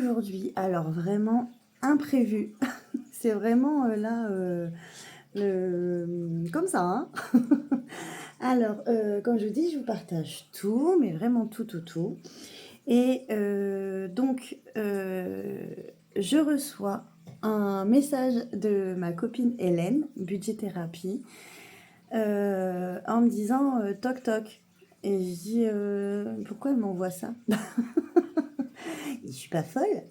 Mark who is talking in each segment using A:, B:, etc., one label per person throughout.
A: aujourd'hui, alors vraiment imprévu. C'est vraiment là, comme ça, hein. Alors, comme je vous dis, je vous partage tout, mais vraiment tout, tout, tout. Et donc, je reçois un message de ma copine Hélène, Budget Thérapie, en me disant toc toc. Et je dis pourquoi elle m'envoie ça? Je suis pas folle.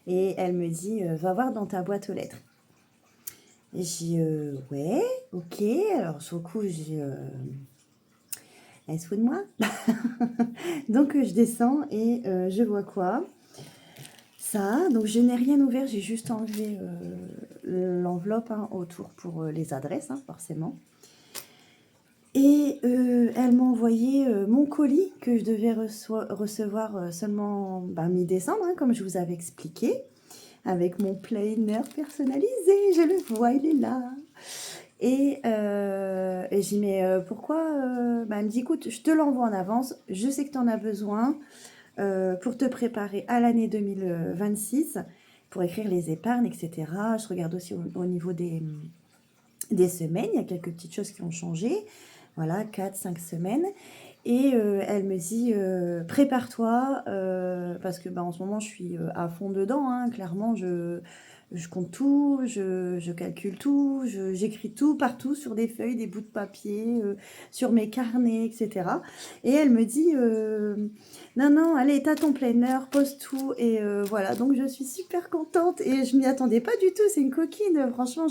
A: Et elle me dit va voir dans ta boîte aux lettres. Et j'ai dit ouais, ok. Alors sur le coup, j'ai dit elle se fout de moi. Donc je descends et je vois quoi? Ça, donc je n'ai rien ouvert, j'ai juste enlevé l'enveloppe hein, autour pour les adresses, hein, forcément. Et elle m'a envoyé mon colis que je devais recevoir seulement mi-décembre, hein, comme je vous avais expliqué, avec mon planner personnalisé. Je le vois, il est là. Et j'ai dit, mais pourquoi elle me dit, écoute, je te l'envoie en avance, je sais que tu en as besoin pour te préparer à l'année 2026, pour écrire les épargnes, etc. Je regarde aussi au niveau des semaines, il y a quelques petites choses qui ont changé. Voilà, 4-5 semaines. Et elle me dit, prépare-toi, parce que en ce moment, je suis à fond dedans, hein, clairement, je compte tout, je calcule tout, j'écris tout partout sur des feuilles, des bouts de papier, sur mes carnets, etc. Et elle me dit, non, non, allez, t'as ton planner, pose tout, et voilà, donc je suis super contente, et je m'y attendais pas du tout, c'est une coquine, franchement,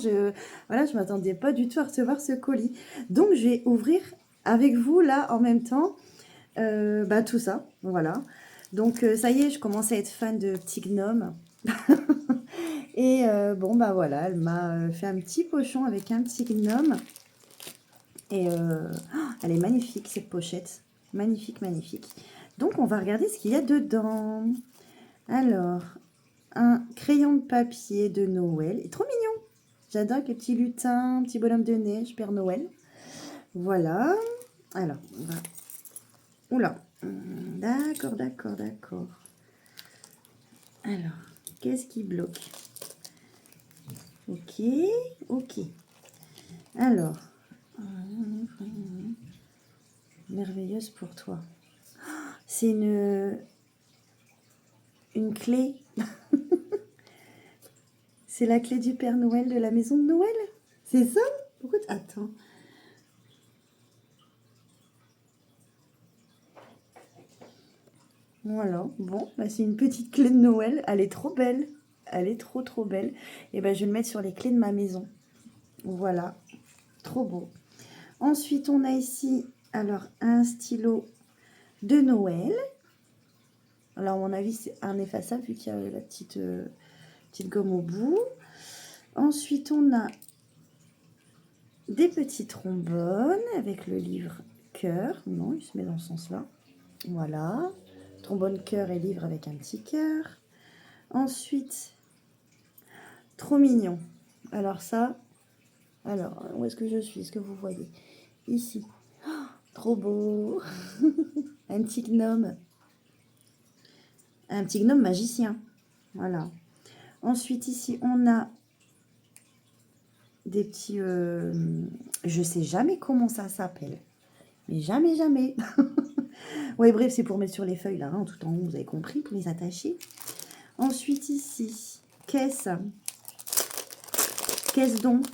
A: voilà, je m'attendais pas du tout à recevoir ce colis. Donc, je vais ouvrir avec vous, là, en même temps, tout ça, voilà. Donc, ça y est, je commence à être fan de petits gnomes. Et bon, voilà, elle m'a fait un petit pochon avec un petit gnome. Et elle est magnifique, cette pochette. Magnifique, magnifique. Donc, on va regarder ce qu'il y a dedans. Alors, un crayon de papier de Noël. Il est trop mignon. J'adore les petits lutins, petit bonhomme de neige, Père Noël. Voilà. Alors, on va... Oula. D'accord, d'accord, d'accord. Alors, qu'est-ce qui bloque? Ok, ok. Alors, merveilleuse pour toi. C'est une clé. C'est la clé du Père Noël de la maison de Noël. C'est ça? Pourquoi attends. Voilà, bon, c'est une petite clé de Noël. Elle est trop belle. Elle est trop, trop belle. Et je vais le mettre sur les clés de ma maison. Voilà, trop beau. Ensuite, on a ici, alors, un stylo de Noël. Alors, à mon avis, c'est un effaçable vu qu'il y a la petite gomme au bout. Ensuite, on a des petits trombones avec le livre cœur. Non, il se met dans ce sens-là. Voilà. Trombone cœur et livre avec un petit cœur. Ensuite, trop mignon. Alors ça, alors, où est-ce que je suis? Est-ce que vous voyez? Ici. Oh, trop beau. Un petit gnome. Un petit gnome magicien. Voilà. Ensuite, ici, on a des petits... je sais jamais comment ça s'appelle. Mais jamais, jamais. Ouais, bref, c'est pour mettre sur les feuilles, là, hein, tout en haut, vous avez compris, pour les attacher. Ensuite, ici, caisse. Caisse donc.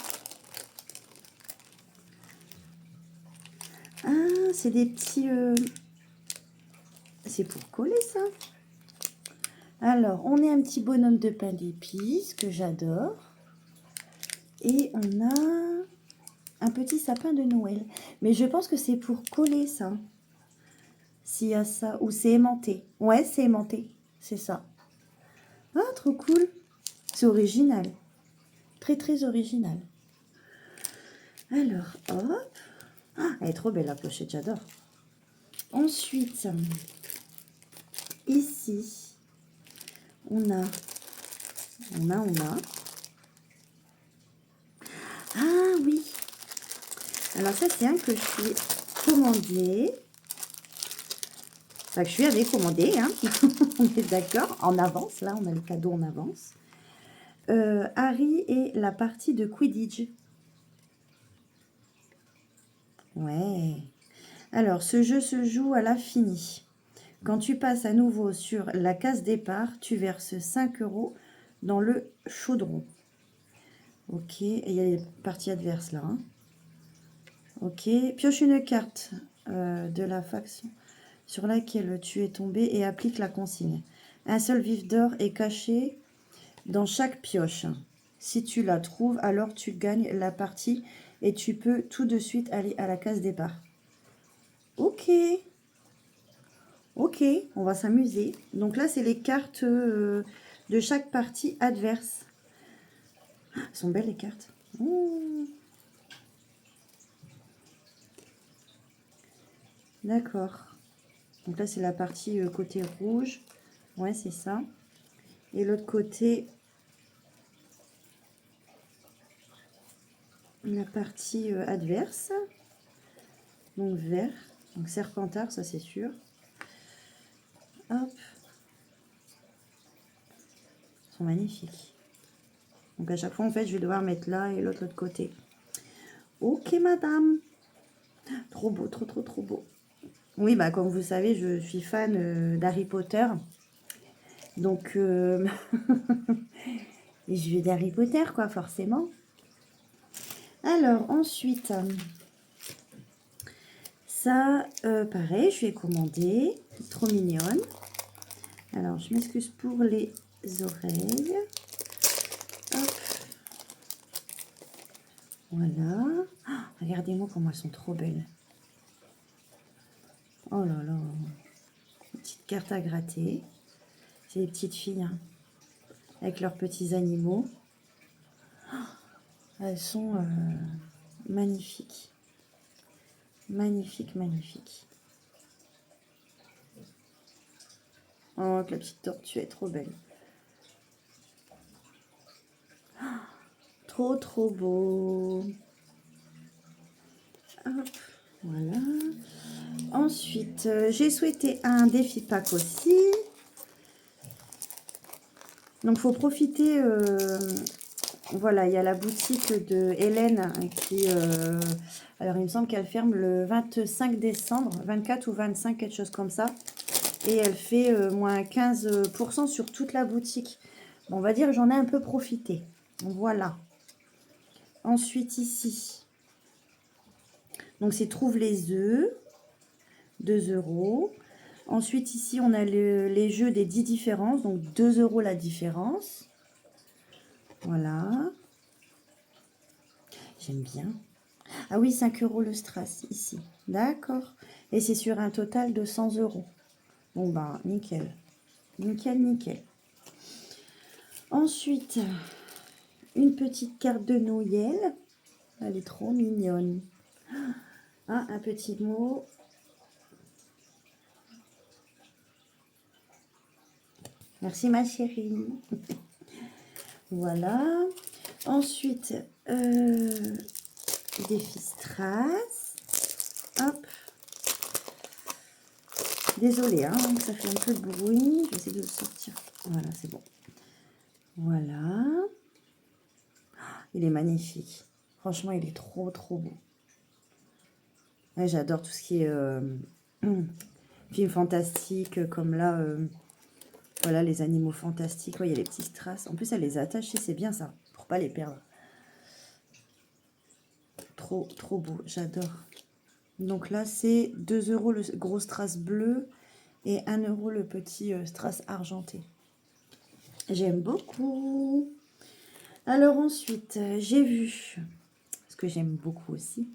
A: Ah, c'est des petits... C'est pour coller, ça. Alors, on est un petit bonhomme de pain d'épices, que j'adore. Et on a un petit sapin de Noël. Mais je pense que c'est pour coller, ça. S'il y a ça. Ou c'est aimanté. Ouais, c'est aimanté. C'est ça. Ah, trop cool. C'est original. Très, très original. Alors, hop. Ah, elle est trop belle, la pochette, j'adore. Ensuite, ici, on a... Ah oui. Alors ça, c'est un que je suis commandé. Enfin, que je lui avais commandé, hein. On est d'accord, en avance, là, on a le cadeau en avance. Harry et la partie de Quidditch. Ouais. Alors, ce jeu se joue à l'infini. Quand tu passes à nouveau sur la case départ, tu verses 5 € dans le chaudron. Ok, et il y a les parties adverses là. Hein. Ok, pioche une carte de la faction sur laquelle tu es tombé et applique la consigne. Un seul vif d'or est caché dans chaque pioche. Si tu la trouves, alors tu gagnes la partie et tu peux tout de suite aller à la case départ. Ok, ok, on va s'amuser. Donc là, c'est les cartes de chaque partie adverse. Elles sont belles les cartes. Mmh. D'accord. Donc là, c'est la partie côté rouge. Ouais, c'est ça. Et l'autre côté, la partie adverse. Donc vert. Donc serpentard, ça c'est sûr. Hop. Ils sont magnifiques. Donc à chaque fois, en fait, je vais devoir mettre là et l'autre côté. Ok, madame. Trop beau, trop, trop, trop beau. Oui, bah comme vous savez, je suis fan d'Harry Potter. Donc, les jeux d'Harry Potter, quoi, forcément. Alors, ensuite, ça, pareil, je vais commander. Trop mignonne. Alors, je m'excuse pour les oreilles. Hop. Voilà. Oh, regardez-moi comment elles sont trop belles. Oh là là. Une petite carte à gratter. C'est les petites filles, hein, avec leurs petits animaux. Oh, elles sont magnifiques. Magnifique, magnifique. Oh, que la petite tortue est trop belle. Oh, trop, trop beau. Hop, voilà. Ensuite, j'ai souhaité un défi pack aussi. Donc, il faut profiter. Voilà, il y a la boutique de Hélène qui... alors, il me semble qu'elle ferme le 25 décembre, 24 ou 25, quelque chose comme ça. Et elle fait moins 15% sur toute la boutique. Bon, on va dire que j'en ai un peu profité. Voilà. Ensuite, ici. Donc, c'est Trouve les œufs. 2 €. Ensuite, ici, on a les jeux des 10 différences. Donc, 2 € la différence. Voilà. J'aime bien. Ah oui, 5 € le strass, ici. D'accord. Et c'est sur un total de 100 €. Bon, ben, nickel. Nickel, nickel. Ensuite, une petite carte de Noël. Elle est trop mignonne. Ah, un petit mot. Merci, ma chérie. Voilà. Ensuite, défi strass. Hop. Désolée, hein, ça fait un peu de bruit. Je vais essayer de le sortir. Voilà, c'est bon. Voilà. Il est magnifique. Franchement, il est trop, trop beau. Ouais, j'adore tout ce qui est film fantastique, comme là, voilà, les animaux fantastiques. Ouais, il y a les petits strass. En plus, elle les a attachés, c'est bien ça, pour pas les perdre. Trop, trop beau, j'adore. Donc là, c'est 2 € le gros strass bleu et 1 € le petit strass argenté. J'aime beaucoup. Alors ensuite, j'ai vu, ce que j'aime beaucoup aussi,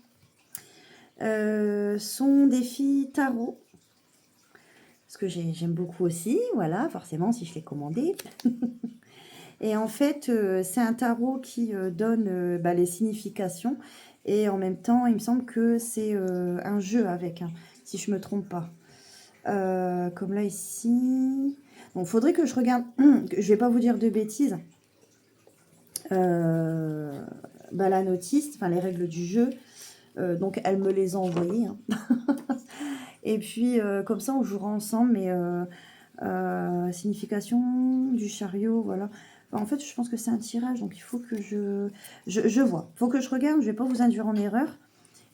A: son défi tarot. Parce que j'aime beaucoup aussi, voilà, forcément, si je l'ai commandé. Et en fait, c'est un tarot qui donne bah, les significations. Et en même temps, il me semble que c'est un jeu avec, hein, si je ne me trompe pas. Comme là, ici. Donc, il faudrait que je regarde. Je ne vais pas vous dire de bêtises. Bah, la notice, enfin les règles du jeu. Donc, elle me les a envoyées. Hein. Et puis, comme ça, on jouera ensemble, mais signification du chariot, voilà. Enfin, en fait, je pense que c'est un tirage, donc il faut que je vois. Il faut que je regarde, je ne vais pas vous induire en erreur.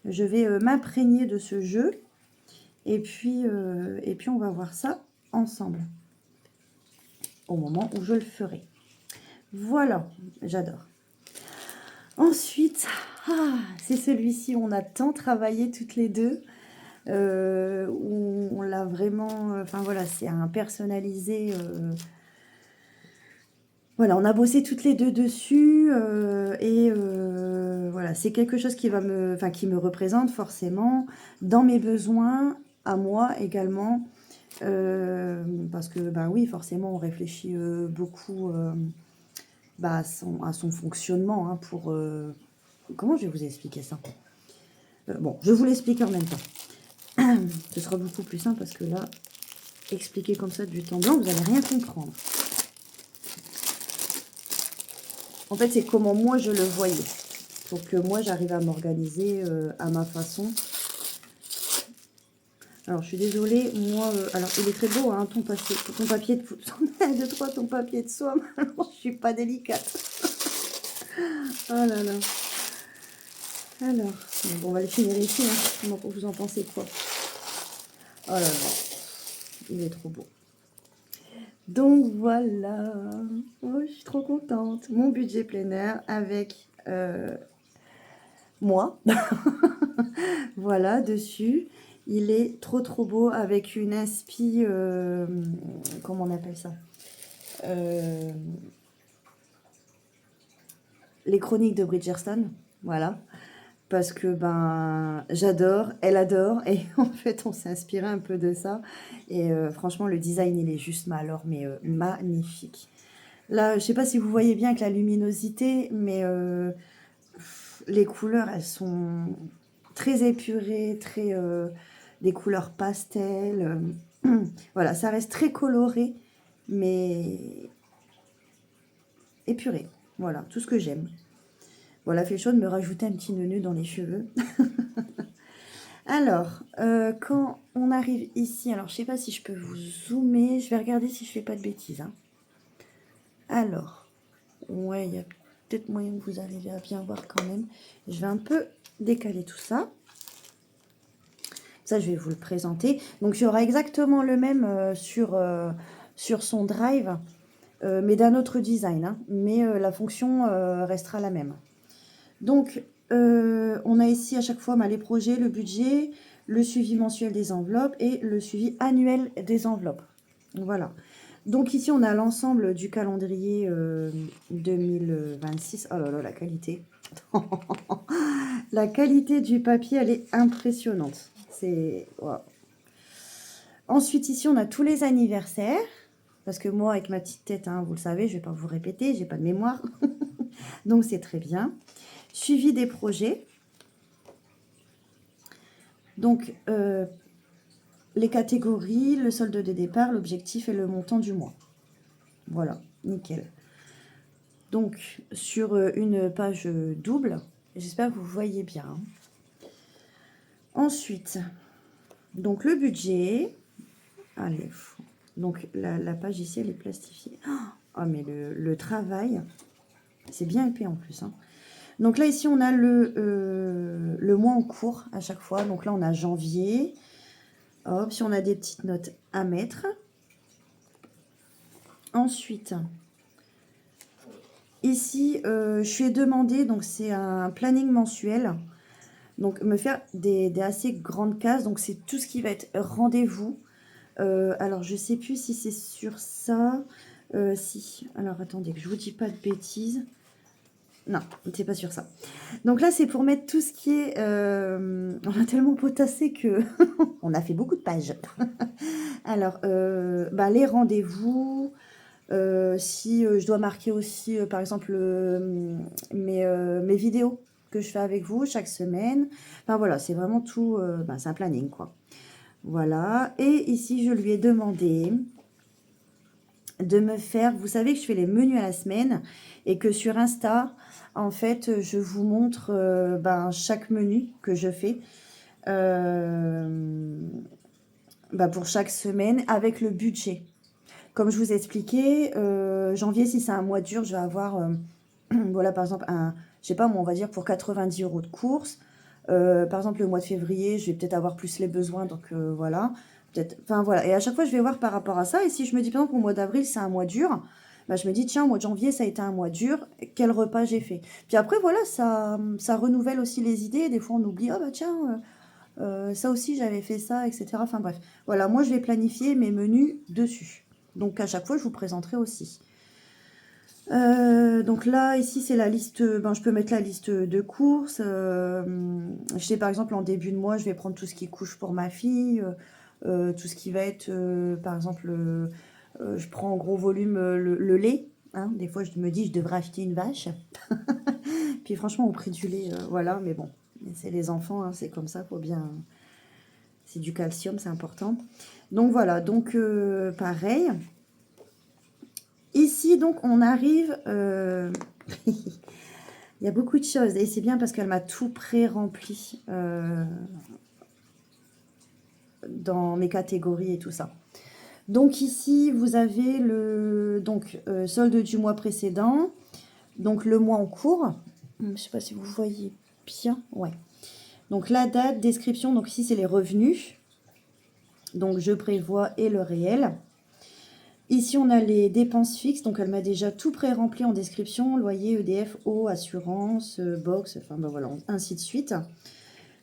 A: Je vais m'imprégner de ce jeu. Et puis, on va voir ça ensemble. Au moment où je le ferai. Voilà, j'adore. Ensuite, c'est celui-ci, on a tant travaillé toutes les deux. Où on l'a vraiment... Enfin voilà, c'est un personnalisé... voilà, on a bossé toutes les deux dessus. Voilà, c'est quelque chose qui qui me représente forcément dans mes besoins, à moi également. Parce que, ben oui, forcément, on réfléchit beaucoup à son fonctionnement. Hein, comment je vais vous expliquer ça? Bon, je vous l'explique en même temps. Ce sera beaucoup plus simple parce que là, expliquer comme ça du temps blanc, vous n'allez rien comprendre. En fait, c'est comment moi je le voyais. Pour que moi, j'arrive à m'organiser à ma façon. Alors, je suis désolée, moi... alors, il est très beau, hein, ton papier de toi, ton papier de soie. Alors, je suis pas délicate. Oh là là. Alors, bon, on va le finir ici. Hein. Vous en pensez quoi? Oh là là. Il est trop beau. Donc, voilà. Oh, je suis trop contente. Mon budget plein air avec moi. Voilà, dessus. Il est trop trop beau avec une inspi, comment on appelle ça, les chroniques de Bridgerton, voilà, parce que ben j'adore, elle adore, et en fait on s'est inspiré un peu de ça, et franchement le design il est juste mais magnifique. Là, je sais pas si vous voyez bien avec la luminosité, mais les couleurs elles sont très épurées, très des couleurs pastel. Voilà, ça reste très coloré, mais épuré. Voilà, tout ce que j'aime. Voilà, fait chaud de me rajouter un petit nœud dans les cheveux. Alors, quand on arrive ici, alors je sais pas si je peux vous zoomer, je vais regarder si je fais pas de bêtises. Hein. Alors, ouais, il y a peut-être moyen que vous arriviez à bien voir quand même. Je vais un peu décaler tout ça. Ça, je vais vous le présenter. Donc, il y aura exactement le même sur son drive, mais d'un autre design. Hein. Mais la fonction restera la même. Donc, on a ici à chaque fois les projets, le budget, le suivi mensuel des enveloppes et le suivi annuel des enveloppes. Voilà. Donc ici, on a l'ensemble du calendrier 2026. Oh là là, la qualité. La qualité du papier, elle est impressionnante. C'est... Wow. Ensuite, ici, on a tous les anniversaires. Parce que moi, avec ma petite tête, hein, vous le savez, je ne vais pas vous répéter, j'ai pas de mémoire. Donc, c'est très bien. Suivi des projets. Donc, les catégories, le solde de départ, l'objectif et le montant du mois. Voilà, nickel. Donc, sur une page double, j'espère que vous voyez bien. Ensuite, donc le budget. Allez, donc la page ici, elle est plastifiée. Ah, mais le travail, c'est bien épais en plus. Hein. Donc là, ici, on a le mois en cours à chaque fois. Donc là, on a janvier. Hop, si on a des petites notes à mettre. Ensuite, ici, je suis demandé, donc c'est un planning mensuel. Donc, me faire des assez grandes cases. Donc, c'est tout ce qui va être rendez-vous. Alors, je ne sais plus si c'est sur ça. Si. Alors, attendez, que je vous dis pas de bêtises. Non, c'est pas sur ça. Donc là, c'est pour mettre tout ce qui est... on a tellement potassé que on a fait beaucoup de pages. Alors, les rendez-vous... si je dois marquer aussi, par exemple, mes vidéos que je fais avec vous chaque semaine. Enfin voilà, c'est vraiment tout, c'est un planning quoi. Voilà, et ici je lui ai demandé de me faire, vous savez que je fais les menus à la semaine et que sur Insta, en fait, je vous montre chaque menu que je fais. bah, pour chaque semaine avec le budget. Comme je vous ai expliqué, janvier, si c'est un mois dur, je vais avoir, voilà, par exemple, je sais pas, moi, on va dire pour 90 € de courses. Par exemple, le mois de février, je vais peut-être avoir plus les besoins, donc voilà. Peut-être, enfin voilà. Et à chaque fois, je vais voir par rapport à ça. Et si je me dis, par exemple, au mois d'avril, c'est un mois dur, bah, je me dis, tiens, au mois de janvier, ça a été un mois dur. Quel repas j'ai fait? Puis après, voilà, ça renouvelle aussi les idées. Des fois, on oublie, ah bah tiens, ça aussi, j'avais fait ça, etc. Enfin bref. Voilà, moi, je vais planifier mes menus dessus. Donc, à chaque fois, je vous présenterai aussi. Donc là, ici, c'est la liste. Ben, je peux mettre la liste de courses. Je sais, par exemple, en début de mois, je vais prendre tout ce qui est couche pour ma fille. Tout ce qui va être, par exemple, je prends en gros volume le lait. Hein. Des fois, je me dis, je devrais acheter une vache. Puis franchement, au prix du lait, voilà. Mais bon, c'est les enfants, hein, c'est comme ça, faut bien. C'est du calcium, c'est important. Donc voilà, donc pareil. Ici, donc, on arrive... Il y a beaucoup de choses. Et c'est bien parce qu'elle m'a tout pré-rempli dans mes catégories et tout ça. Donc ici, vous avez le solde du mois précédent. Donc le mois en cours. Je ne sais pas si vous voyez bien. Ouais. Donc la date, description. Donc ici, c'est les revenus. Donc je prévois et le réel. Ici, on a les dépenses fixes. Donc elle m'a déjà tout pré-rempli en description. Loyer, EDF, eau, assurance, box. Enfin ben voilà, ainsi de suite.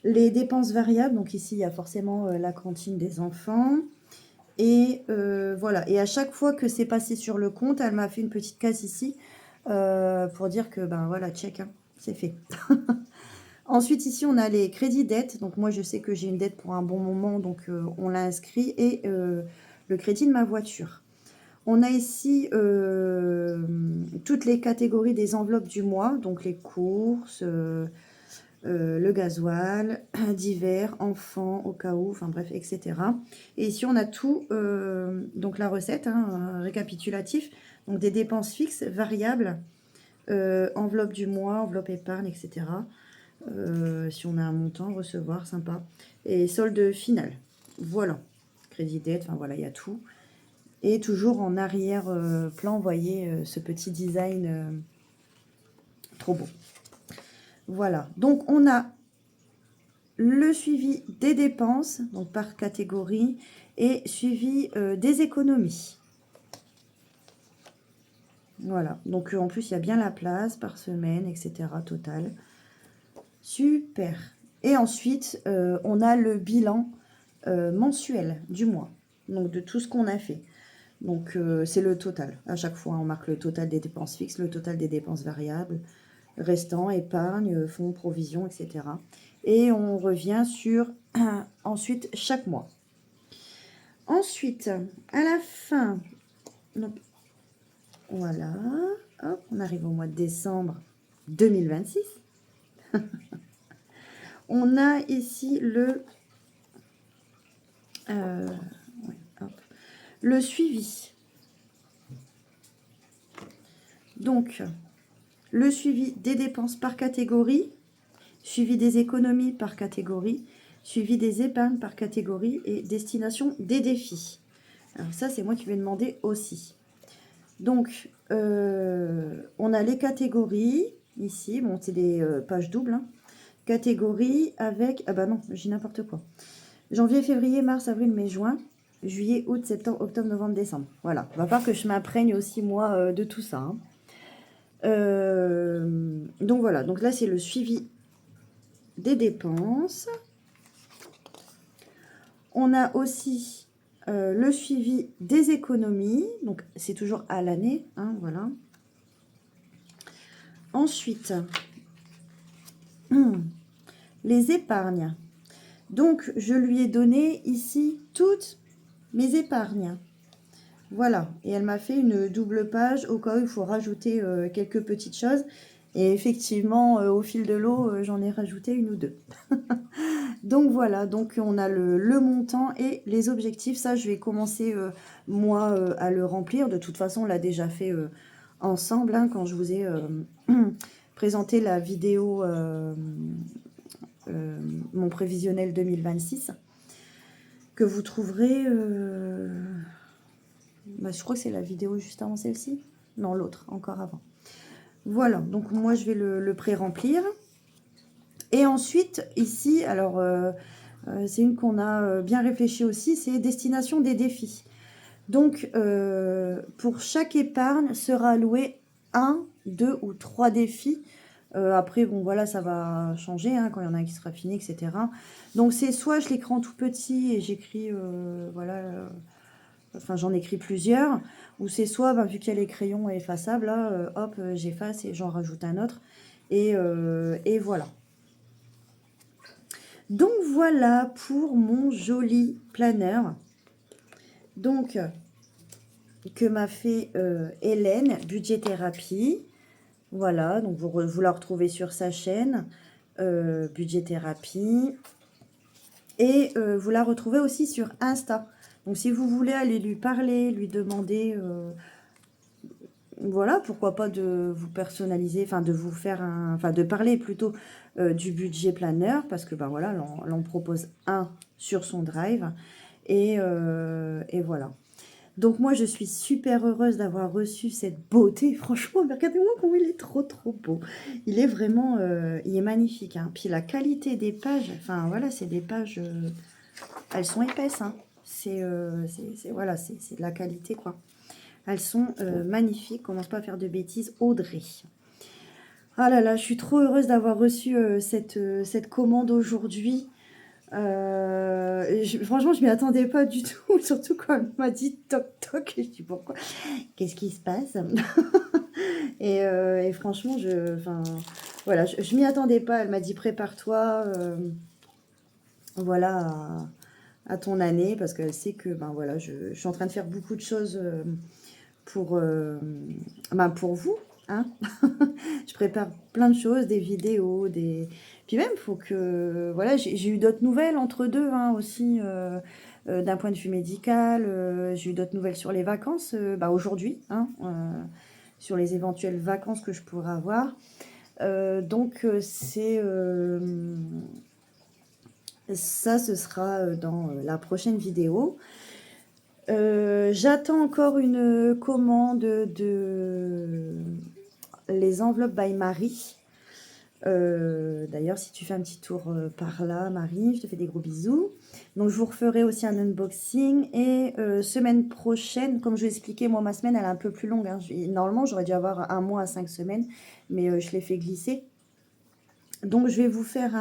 A: Les dépenses variables. Donc ici, il y a forcément la cantine des enfants. Et voilà. Et à chaque fois que c'est passé sur le compte, elle m'a fait une petite case ici pour dire que, ben voilà, check, hein, c'est fait. Ensuite, ici, on a les crédits dettes. Donc, moi, je sais que j'ai une dette pour un bon moment, donc on l'a inscrit. Et le crédit de ma voiture. On a ici toutes les catégories des enveloppes du mois. Donc, les courses, le gasoil, divers, enfants, au cas où, enfin bref, etc. Et ici, on a tout, donc la recette, hein, récapitulatif, donc des dépenses fixes, variables, enveloppe du mois, enveloppe épargne, etc. Si on a un montant, recevoir, sympa. Et solde final. Voilà. Crédit dette, enfin voilà, il y a tout. Et toujours en arrière-plan, vous voyez ce petit design trop beau. Voilà. Donc, on a le suivi des dépenses, donc par catégorie, et suivi des économies. Voilà, donc en plus, il y a bien la place par semaine, etc. Total. Super. Et ensuite, on a le bilan mensuel du mois, donc de tout ce qu'on a fait. Donc, c'est le total. À chaque fois, on marque le total des dépenses fixes, le total des dépenses variables, restant, épargne, fonds, provisions, etc. Et on revient sur ensuite chaque mois. Ensuite, à la fin, donc, voilà, hop, on arrive au mois de décembre 2026. On a ici ouais, le suivi. Donc, le suivi des dépenses par catégorie, suivi des économies par catégorie, suivi des épargnes par catégorie et destination des défis. Alors ça, c'est moi qui vais demander aussi. Donc, on a les catégories, ici, bon, c'est des pages doubles, hein. Catégories avec, ah bah non, j'ai n'importe quoi. Janvier, février, mars, avril, mai, juin, juillet, août, septembre, octobre, novembre, décembre. Voilà, il va falloir que je m'imprègne aussi, moi, de tout ça, hein. Donc voilà, donc là, c'est le suivi des dépenses. On a aussi le suivi des économies, donc c'est toujours à l'année, hein, voilà. Ensuite, les épargnes. Donc, je lui ai donné ici toutes mes épargnes. Voilà, et elle m'a fait une double page au cas où il faut rajouter quelques petites choses. Et effectivement, au fil de l'eau, j'en ai rajouté une ou deux. Donc voilà, donc on a le montant et les objectifs. Ça, je vais commencer, moi, à le remplir. De toute façon, on l'a déjà fait ensemble, hein, quand je vous ai présenté la vidéo, mon prévisionnel 2026. que vous trouverez... bah, je crois que c'est la vidéo juste avant celle-ci. Non, l'autre, encore avant. Voilà, donc moi je vais le pré-remplir. Et ensuite, ici, alors c'est une qu'on a bien réfléchi aussi, c'est destination des défis. Donc, pour chaque épargne sera alloué 1, 2 ou 3 défis. Après, bon, voilà, ça va changer hein, quand il y en a un qui sera fini, etc. Donc, c'est soit je l'écris en tout petit et j'écris, voilà, enfin, j'en écris plusieurs, ou c'est soit, ben, vu qu'il y a les crayons effaçables, là, hop, j'efface et j'en rajoute un autre. Et voilà. Donc, voilà pour mon joli planeur. Donc, que m'a fait Hélène, Budget Thérapie. Voilà, donc vous la retrouvez sur sa chaîne, Budget Thérapie. Et vous la retrouvez aussi sur Insta. Donc si vous voulez aller lui parler, lui demander, voilà, pourquoi pas de vous personnaliser, enfin de vous faire un, enfin de parler plutôt du budget planeur, parce que ben voilà, l'on propose un sur son drive. Et voilà. Donc moi, je suis super heureuse d'avoir reçu cette beauté. Franchement, regardez-moi comment il est trop beau. Il est vraiment, il est magnifique. Hein. Puis la qualité des pages, enfin voilà, c'est des pages, elles sont épaisses. Hein. Voilà, c'est de la qualité quoi. Elles sont magnifiques. Commence pas à faire de bêtises, Audrey. Ah là là, je suis trop heureuse d'avoir reçu cette commande aujourd'hui. Franchement, je m'y attendais pas du tout, surtout quand elle m'a dit toc toc, et je dis pourquoi, qu'est-ce qui se passe? Et franchement, voilà, je m'y attendais pas. Elle m'a dit prépare-toi, voilà, à ton année, parce qu'elle sait que ben voilà, je suis en train de faire beaucoup de choses pour pour vous, hein. Je prépare plein de choses, des vidéos, puis même, faut que... Voilà, j'ai eu d'autres nouvelles entre deux, hein, aussi, d'un point de vue médical. J'ai eu d'autres nouvelles sur les vacances, aujourd'hui, hein, sur les éventuelles vacances que je pourrais avoir. Donc, ça, ce sera dans la prochaine vidéo. J'attends encore une commande de les enveloppes by Marie. D'ailleurs, si tu fais un petit tour par là, Marie, je te fais des gros bisous. Donc, je vous referai aussi un unboxing. Et semaine prochaine, comme je vous expliquais, moi, ma semaine, elle est un peu plus longue. Hein. Normalement, j'aurais dû avoir 1 mois à 5 semaines, mais je l'ai fait glisser. Donc, je vais vous faire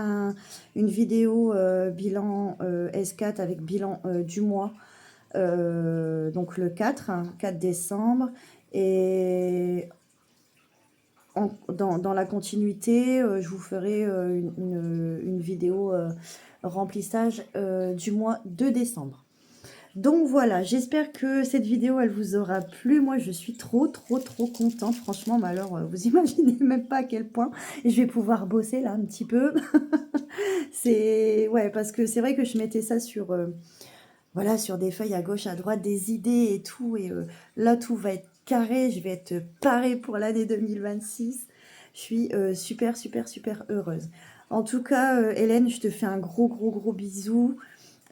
A: une vidéo bilan S4 avec bilan du mois. Donc, le 4 décembre. Et... Dans la continuité, je vous ferai une vidéo remplissage du mois de décembre. Donc voilà, j'espère que cette vidéo, elle vous aura plu. Moi, je suis trop contente. Franchement, mais alors, vous imaginez même pas à quel point je vais pouvoir bosser là un petit peu. Ouais, parce que c'est vrai que je mettais ça sur... voilà, sur des feuilles à gauche, à droite, des idées et tout. Et là, tout va être carré. Je vais être parée pour l'année 2026. Je suis super heureuse. En tout cas, Hélène, je te fais un gros bisou.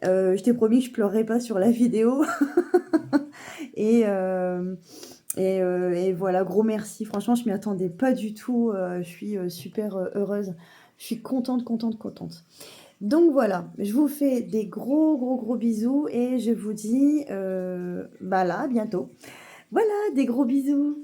A: Je t'ai promis que je pleurerai pas sur la vidéo. et, et voilà, gros merci. Franchement, je m'y attendais pas du tout. Je suis super heureuse. Je suis contente. Donc voilà, je vous fais des gros bisous et je vous dis là, à bientôt. Voilà, des gros bisous.